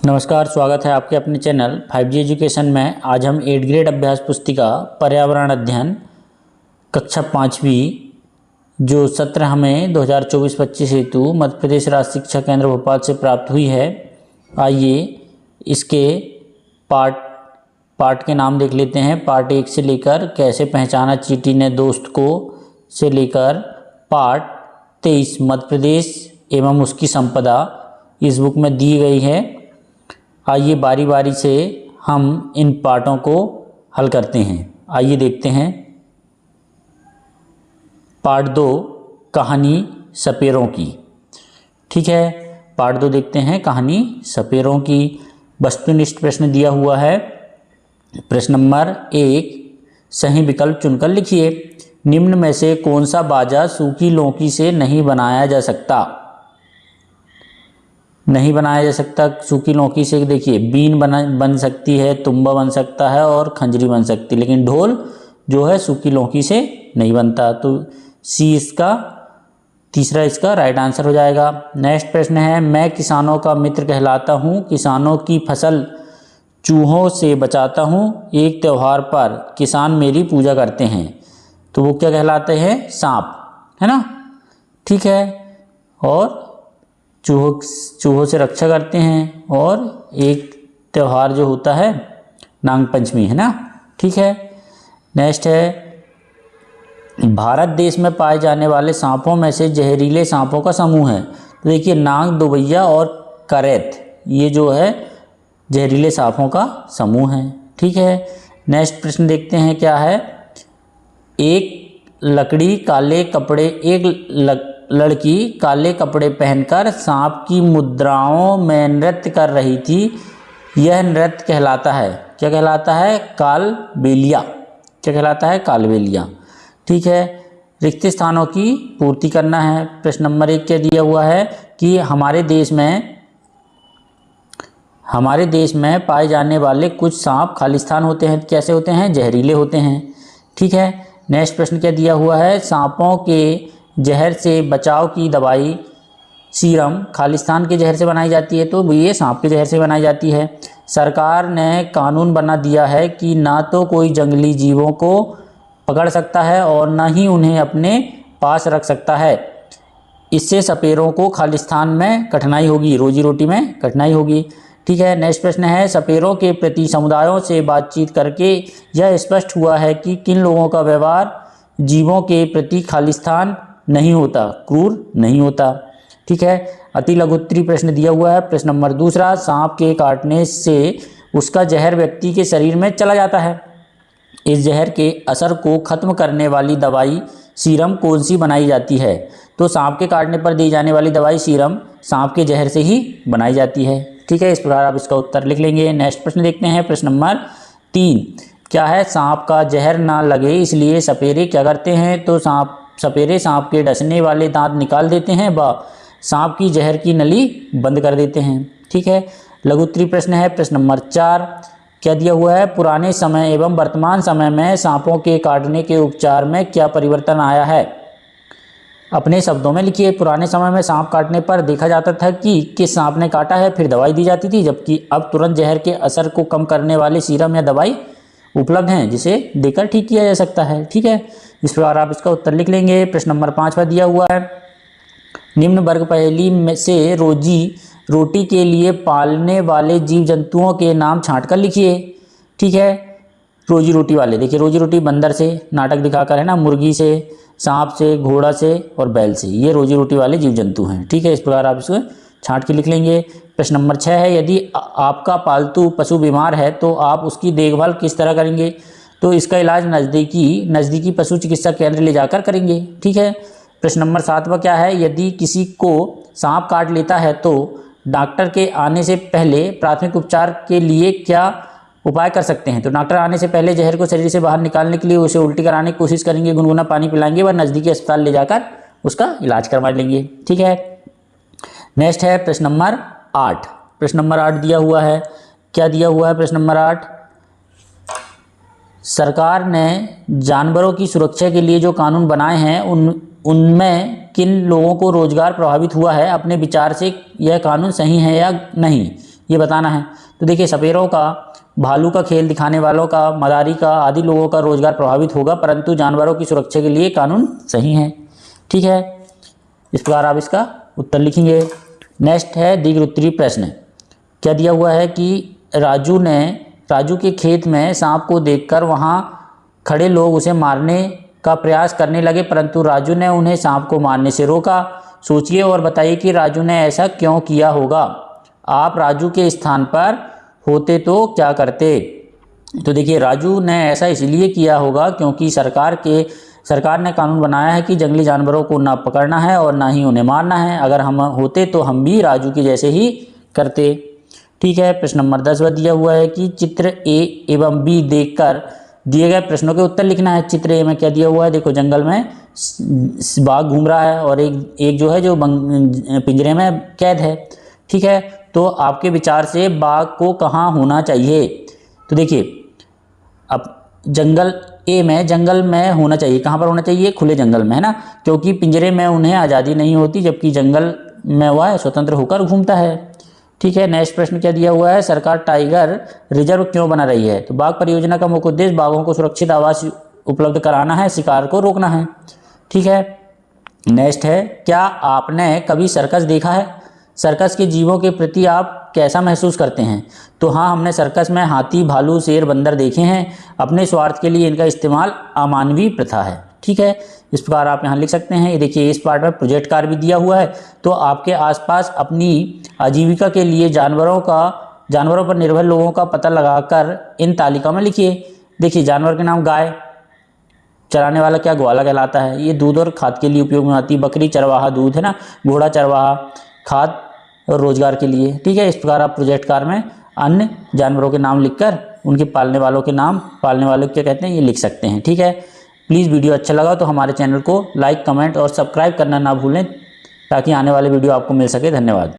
नमस्कार, स्वागत है आपके अपने चैनल 5G एजुकेशन में। आज हम 8th ग्रेड अभ्यास पुस्तिका पर्यावरण अध्ययन कक्षा 5वीं जो सत्र हमें 2024-25 हेतु मध्य प्रदेश राज्य शिक्षा केंद्र भोपाल से प्राप्त हुई है। आइए इसके पार्ट के नाम देख लेते हैं। पार्ट 1 से लेकर कैसे पहचाना चींटी ने दोस्त को से लेकर पार्ट 23 मध्य प्रदेश एवं उसकी संपदा इस बुक में दी गई है। आइए बारी बारी से हम इन पार्टों को हल करते हैं। आइए देखते हैं। पार्ट 2 कहानी सपेरों की। ठीक है, पार्ट 2 देखते हैं कहानी सपेरों की। वस्तुनिष्ठ प्रश्न दिया हुआ है। प्रश्न नंबर 1, सही विकल्प चुनकर लिखिए। निम्न में से कौन सा बाजा सूखी लौकी से नहीं बनाया जा सकता? नहीं बनाया जा सकता सूखी लौकी से। देखिए, बीन बन सकती है, तुम्बा बन सकता है और खंजरी बन सकती है, लेकिन ढोल जो है सूखी लौकी से नहीं बनता। तो सी इसका तीसरा इसका राइट आंसर हो जाएगा। नेक्स्ट प्रश्न है, मैं किसानों का मित्र कहलाता हूँ, किसानों की फसल चूहों से बचाता हूँ, एक त्यौहार पर किसान मेरी पूजा करते हैं। तो वो क्या कहलाते हैं? सांप, है ना। ठीक है, और चूहों से रक्षा करते हैं, और एक त्यौहार जो होता है नाग पंचमी, है ना। ठीक है, नेक्स्ट है, भारत देश में पाए जाने वाले सांपों में से जहरीले सांपों का समूह है। तो देखिए, नाग, दोबैया और करैत, ये जो है जहरीले सांपों का समूह है। ठीक है, नेक्स्ट प्रश्न देखते हैं क्या है। एक लड़की काले कपड़े पहनकर सांप की मुद्राओं में नृत्य कर रही थी। यह नृत्य कहलाता है, क्या कहलाता है? कालबेलिया। क्या कहलाता है? कालबेलिया। ठीक है, रिक्त स्थानों की पूर्ति करना है। प्रश्न नंबर 1 क्या दिया हुआ है कि हमारे देश में पाए जाने वाले कुछ सांप खालिस्तान होते हैं। कैसे होते हैं? जहरीले होते हैं। ठीक है, नेक्स्ट प्रश्न क्या दिया हुआ है? सांपों के जहर से बचाव की दवाई सीरम खालिस्तान के जहर से बनाई जाती है, तो ये सांप के जहर से बनाई जाती है। सरकार ने कानून बना दिया है कि ना तो कोई जंगली जीवों को पकड़ सकता है और ना ही उन्हें अपने पास रख सकता है। इससे सपेरों को खालिस्तान में कठिनाई होगी, रोजी रोटी में कठिनाई होगी। ठीक है, नेक्स्ट प्रश्न है, सपेरों के प्रति समुदायों से बातचीत करके यह स्पष्ट हुआ है कि किन लोगों का व्यवहार जीवों के प्रति खालिस्तान नहीं होता, क्रूर नहीं होता। ठीक है, अति लघुत्तरी प्रश्न दिया हुआ है। प्रश्न नंबर 2, सांप के काटने से उसका जहर व्यक्ति के शरीर में चला जाता है। इस जहर के असर को खत्म करने वाली दवाई सीरम कौन सी बनाई जाती है? तो सांप के काटने पर दी जाने वाली दवाई सीरम सांप के जहर से ही बनाई जाती है। ठीक है, इस प्रकार आप इसका उत्तर लिख लेंगे। नेक्स्ट प्रश्न देखते हैं। प्रश्न नंबर 3 क्या है? सांप का जहर ना लगे इसलिए सपेरे क्या करते हैं? तो सपेरे सांप के डसने वाले दांत निकाल देते हैं व सांप की जहर की नली बंद कर देते हैं। ठीक है, लघुत्तरी प्रश्न है। प्रश्न नंबर 4 क्या दिया हुआ है? पुराने समय एवं वर्तमान समय में सांपों के काटने के उपचार में क्या परिवर्तन आया है? अपने शब्दों में लिखिए। पुराने समय में सांप काटने पर देखा जाता था कि किस सांप ने काटा है, फिर दवाई दी जाती थी, जबकि अब तुरंत जहर के असर को कम करने वाले सीरम या दवाई उपलब्ध हैं जिसे देकर ठीक किया जा सकता है। ठीक है, इस प्रकार आप इसका उत्तर लिख लेंगे। प्रश्न नंबर 5 दिया हुआ है, निम्न वर्ग पहेली में से रोजी रोटी के लिए पालने वाले जीव जंतुओं के नाम छांटकर लिखिए। ठीक है, रोजी रोटी वाले, देखिए रोजी रोटी बंदर से नाटक दिखाकर, है ना, मुर्गी से, सांप से, घोड़ा से और बैल से, ये रोजी रोटी वाले जीव जंतु हैं। ठीक है, इस प्रकार आप इसको छांट के लिख लेंगे। प्रश्न नंबर 6 है, यदि आपका पालतू पशु बीमार है तो आप उसकी देखभाल किस तरह करेंगे? तो इसका इलाज नज़दीकी पशु चिकित्सा केंद्र ले जाकर करेंगे। ठीक है, प्रश्न नंबर 7 क्या है? यदि किसी को सांप काट लेता है तो डॉक्टर के आने से पहले प्राथमिक उपचार के लिए क्या उपाय कर सकते हैं? तो डॉक्टर आने से पहले जहर को शरीर से बाहर निकालने के लिए उसे उल्टी कराने की कोशिश करेंगे, गुनगुना पानी पिलाएंगे व नज़दीकी अस्पताल ले जाकर उसका इलाज करवा लेंगे। ठीक है, नेक्स्ट है प्रश्न नंबर 8। प्रश्न नंबर 8 दिया हुआ है, क्या दिया हुआ है? प्रश्न नंबर 8, सरकार ने जानवरों की सुरक्षा के लिए जो कानून बनाए हैं उनमें किन लोगों को रोजगार प्रभावित हुआ है? अपने विचार से यह कानून सही है या नहीं? ये बताना है। तो देखिए, सपेरों का, भालू का खेल दिखाने वालों का, मदारी का आदि लोगों का रोजगार प्रभावित होगा, परंतु जानवरों की सुरक्षा के लिए कानून सही है। ठीक है, इस प्रकार आप इसका उत्तर लिखेंगे। नेक्स्ट है दीर्घ उत्तरीय प्रश्न। क्या दिया हुआ है कि राजू के खेत में सांप को देखकर वहां खड़े लोग उसे मारने का प्रयास करने लगे, परंतु राजू ने उन्हें सांप को मारने से रोका। सोचिए और बताइए कि राजू ने ऐसा क्यों किया होगा। आप राजू के स्थान पर होते तो क्या करते। तो देखिए, राजू ने ऐसा इसलिए किया होगा क्योंकि सरकार ने कानून बनाया है कि जंगली जानवरों को ना पकड़ना है और ना ही उन्हें मारना है। अगर हम होते तो हम भी राजू के जैसे ही करते। ठीक है, प्रश्न नंबर 10 दिया हुआ है कि चित्र ए एवं बी देखकर दिए गए प्रश्नों के उत्तर लिखना है। चित्र ए में क्या दिया हुआ है, देखो जंगल में बाघ घूम रहा है और एक जो है जो पिंजरे में कैद है। ठीक है, तो आपके विचार से बाघ को कहाँ होना चाहिए। तो देखिए, अब जंगल में होना चाहिए। कहाँ पर होना चाहिए, खुले जंगल में, है ना, क्योंकि पिंजरे में उन्हें आज़ादी नहीं होती, जबकि जंगल में वह स्वतंत्र होकर घूमता है। ठीक है, नेक्स्ट प्रश्न क्या दिया हुआ है, सरकार टाइगर रिजर्व क्यों बना रही है। तो बाघ परियोजना का मुख्य उद्देश्य बाघों को सुरक्षित आवास उपलब्ध कराना है, शिकार को रोकना है। ठीक है, नेक्स्ट है, क्या आपने कभी सर्कस देखा है। सर्कस के जीवों के प्रति आप कैसा महसूस करते हैं। तो हाँ, हमने सर्कस में हाथी, भालू, शेर, बंदर देखे हैं। अपने स्वार्थ के लिए इनका इस्तेमाल अमानवीय प्रथा है। ठीक है, इस प्रकार आप यहाँ लिख सकते हैं। ये देखिए, इस पार्ट में प्रोजेक्ट कार्य भी दिया हुआ है। तो आपके आसपास अपनी आजीविका के लिए जानवरों पर निर्भर लोगों का पता लगाकर इन तालिका में लिखिए। देखिए, जानवर के नाम गाय, चराने वाला क्या, ग्वाला कहलाता है। ये दूध और खाद के लिए उपयोग में आती है। बकरी चरवाहा, दूध, है ना। घोड़ा चरवाहा, खाद और रोजगार के लिए। ठीक है, इस प्रकार आप प्रोजेक्ट कार्य में अन्य जानवरों के नाम लिखकर उनके पालने वालों क्या कहते हैं, ये लिख सकते हैं। ठीक है, प्लीज़ वीडियो अच्छा लगा तो हमारे चैनल को लाइक, कमेंट और सब्सक्राइब करना ना भूलें, ताकि आने वाले वीडियो आपको मिल सके। धन्यवाद।